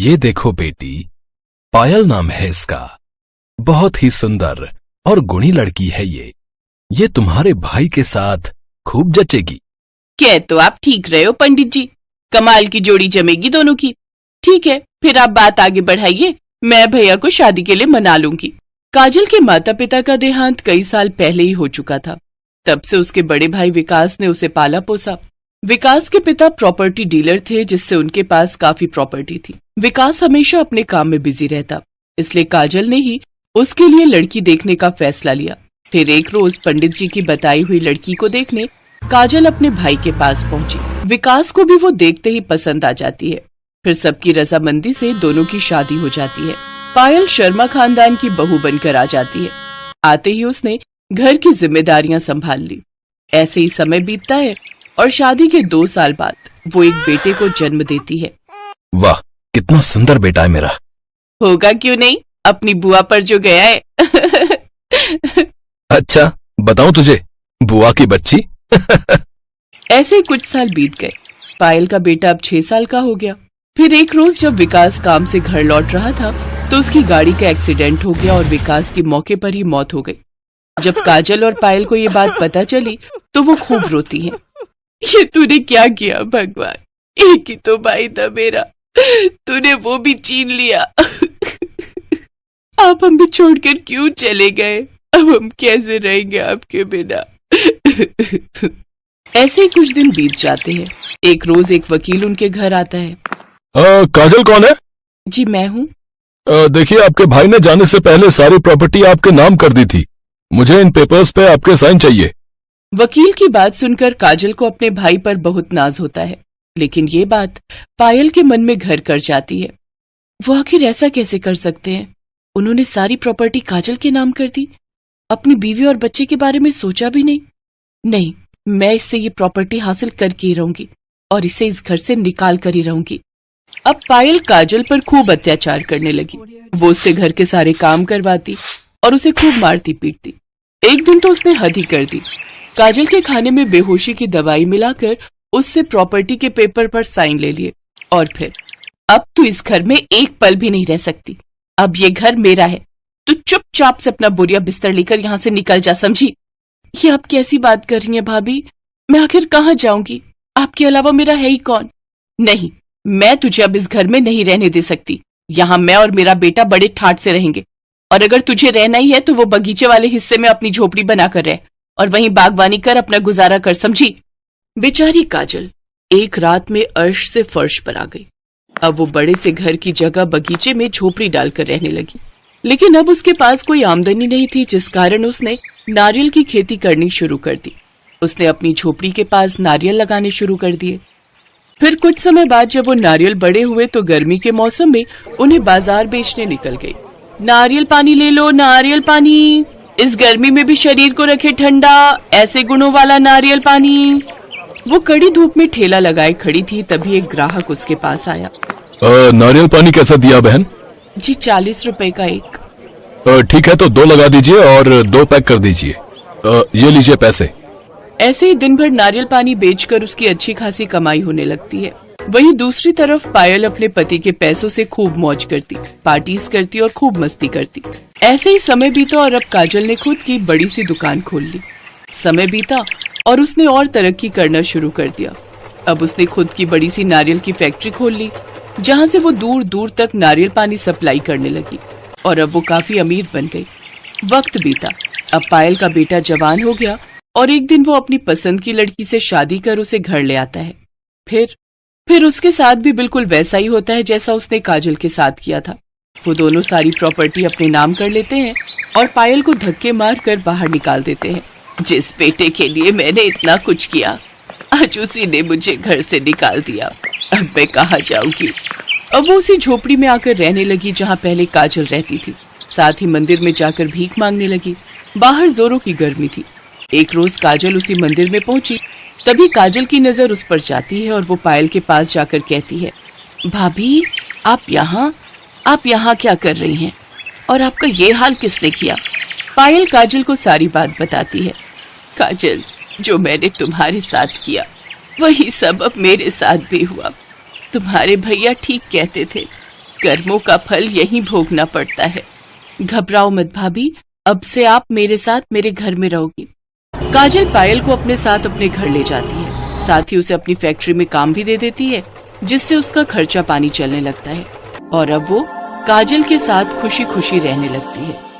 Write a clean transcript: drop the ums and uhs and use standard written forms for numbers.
ये देखो बेटी, पायल नाम है इसका। बहुत ही सुंदर और गुणी लड़की है ये तुम्हारे भाई के साथ खूब जचेगी। कह तो आप ठीक रहे हो पंडित जी, कमाल की जोड़ी जमेगी दोनों की। ठीक है, फिर आप बात आगे बढ़ाइए, मैं भैया को शादी के लिए मना लूंगी। काजल के माता पिता का देहांत कई साल पहले ही हो चुका था। तब से उसके बड़े भाई विकास ने उसे पाला पोसा। विकास के पिता प्रॉपर्टी डीलर थे, जिससे उनके पास काफी प्रॉपर्टी थी। विकास हमेशा अपने काम में बिजी रहता, इसलिए काजल ने ही उसके लिए लड़की देखने का फैसला लिया। फिर एक रोज पंडित जी की बताई हुई लड़की को देखने काजल अपने भाई के पास पहुंची। विकास को भी वो देखते ही पसंद आ जाती है। फिर सबकी रजामंदी से दोनों की शादी हो जाती है। पायल शर्मा खानदान की बहू बनकर आ जाती है। आते ही उसने घर की जिम्मेदारियां संभाल ली। ऐसे ही समय बीतता है और शादी के 2 साल बाद वो एक बेटे को जन्म देती है। वाह, कितना सुंदर बेटा है मेरा। होगा क्यों नहीं, अपनी बुआ पर जो गया है। अच्छा, बताऊं तुझे, बुआ की बच्ची। ऐसे ही कुछ साल बीत गए। पायल का बेटा अब 6 साल का हो गया। फिर एक रोज जब विकास काम से घर लौट रहा था तो उसकी गाड़ी का एक्सीडेंट हो गया और विकास की मौके पर ही मौत हो गई। जब काजल और पायल को ये बात पता चली तो वो खूब रोती हैं। ये तूने क्या किया भगवान, एक ही तो भाई था मेरा, तूने वो भी छीन लिया। आप हमें छोड़कर क्यों चले गए, अब हम कैसे रहेंगे आपके बिना। ऐसे ही कुछ दिन बीत जाते हैं। एक रोज एक वकील उनके घर आता है। काजल कौन है? जी मैं हूँ। देखिए, आपके भाई ने जाने से पहले सारी प्रॉपर्टी आपके नाम कर दी थी। मुझे इन पेपर्स पे आपके साइन चाहिए। वकील की बात सुनकर काजल को अपने भाई पर बहुत नाज होता है, लेकिन ये बात पायल के मन में घर कर जाती है। वो आखिर ऐसा कैसे कर सकते हैं? उन्होंने सारी प्रॉपर्टी काजल के नाम कर दी, अपनी बीवी और बच्चे के बारे में सोचा भी नहीं। नहीं, मैं इससे ये प्रॉपर्टी हासिल करके ही रहूंगी और इसे इस घर से निकाल कर ही रहूंगी। अब पायल काजल पर खूब अत्याचार करने लगी। वो उससे घर के सारे काम करवाती और उसे खूब मारती पीटती। एक दिन तो उसने हद ही कर दी। काजल के खाने में बेहोशी की दवाई मिलाकर उससे प्रॉपर्टी के पेपर पर साइन ले लिए और फिर, अब तू इस घर में एक पल भी नहीं रह सकती, अब ये घर मेरा है, तू चुपचाप से अपना बोरिया बिस्तर लेकर यहाँ से निकल जा, समझी? ये आप कैसी बात कर रही हैं भाभी, मैं आखिर कहाँ जाऊंगी, आपके अलावा मेरा है ही कौन? नहीं, मैं तुझे अब इस घर में नहीं रहने दे सकती। यहाँ मैं और मेरा बेटा बड़े ठाट से रहेंगे, और अगर तुझे रहना ही है तो वो बगीचे वाले हिस्से में अपनी झोपड़ी बनाकर रह और वहीं बागवानी कर अपना गुजारा कर, समझी? बेचारी काजल एक रात में अर्श से फर्श पर आ गई। अब वो बड़े से घर की जगह बगीचे में झोपड़ी डालकर रहने लगी, लेकिन अब उसके पास कोई आमदनी नहीं थी, जिस कारण उसने नारियल की खेती करनी शुरू कर दी। उसने अपनी झोपड़ी के पास नारियल लगाने शुरू कर दिए। फिर कुछ समय बाद जब वो नारियल बड़े हुए तो गर्मी के मौसम में उन्हें बाजार बेचने निकल गई। नारियल पानी ले लो, नारियल पानी, इस गर्मी में भी शरीर को रखे ठंडा, ऐसे गुणों वाला नारियल पानी। वो कड़ी धूप में ठेला लगाए खड़ी थी, तभी एक ग्राहक उसके पास आया। नारियल पानी कैसा दिया बहन? जी 40 रुपए का एक। ठीक है, तो 2 लगा दीजिए और 2 पैक कर दीजिए। ये लीजिए पैसे। ऐसे ही दिन भर नारियल पानी बेचकर उसकी अच्छी खासी कमाई होने लगती है। वहीं दूसरी तरफ पायल अपने पति के पैसों से खूब मौज करती, पार्टीज करती और खूब मस्ती करती। ऐसे ही समय बीता और अब काजल ने खुद की बड़ी सी दुकान खोल ली। समय बीता और उसने और तरक्की करना शुरू कर दिया। अब उसने खुद की बड़ी सी नारियल की फैक्ट्री खोल ली, जहाँ से वो दूर दूर तक नारियल पानी सप्लाई करने लगी और अब वो काफी अमीर बन गई। वक्त बीता, अब पायल का बेटा जवान हो गया और एक दिन वो अपनी पसंद की लड़की से शादी कर उसे घर ले आता है। फिर उसके साथ भी बिल्कुल वैसा ही होता है जैसा उसने काजल के साथ किया था। वो दोनों सारी प्रॉपर्टी अपने नाम कर लेते हैं और पायल को धक्के मारकर बाहर निकाल देते हैं। जिस बेटे के लिए मैंने इतना कुछ किया, आज उसी ने मुझे घर से निकाल दिया। अब मैं कहाँ जाऊंगी? अब वो उसी झोपड़ी में आकर रहने लगी जहाँ पहले काजल रहती थी। साथ ही मंदिर में जाकर भीख मांगने लगी। बाहर जोरों की गर्मी थी। एक रोज काजल उसी मंदिर में पहुंची, तभी काजल की नजर उस पर जाती है और वो पायल के पास जाकर कहती है, भाभी आप यहाँ क्या कर रही हैं? और आपका ये हाल किसने किया? पायल काजल को सारी बात बताती है। काजल, जो मैंने तुम्हारे साथ किया वही सब अब मेरे साथ भी हुआ। तुम्हारे भैया ठीक कहते थे, कर्मों का फल यहीं भोगना पड़ता है। घबराओ मत भाभी, अब से आप मेरे साथ मेरे घर में रहोगी। काजल पायल को अपने साथ अपने घर ले जाती है, साथ ही उसे अपनी फैक्ट्री में काम भी दे देती है, जिससे उसका खर्चा पानी चलने लगता है और अब वो काजल के साथ खुशी खुशी रहने लगती है।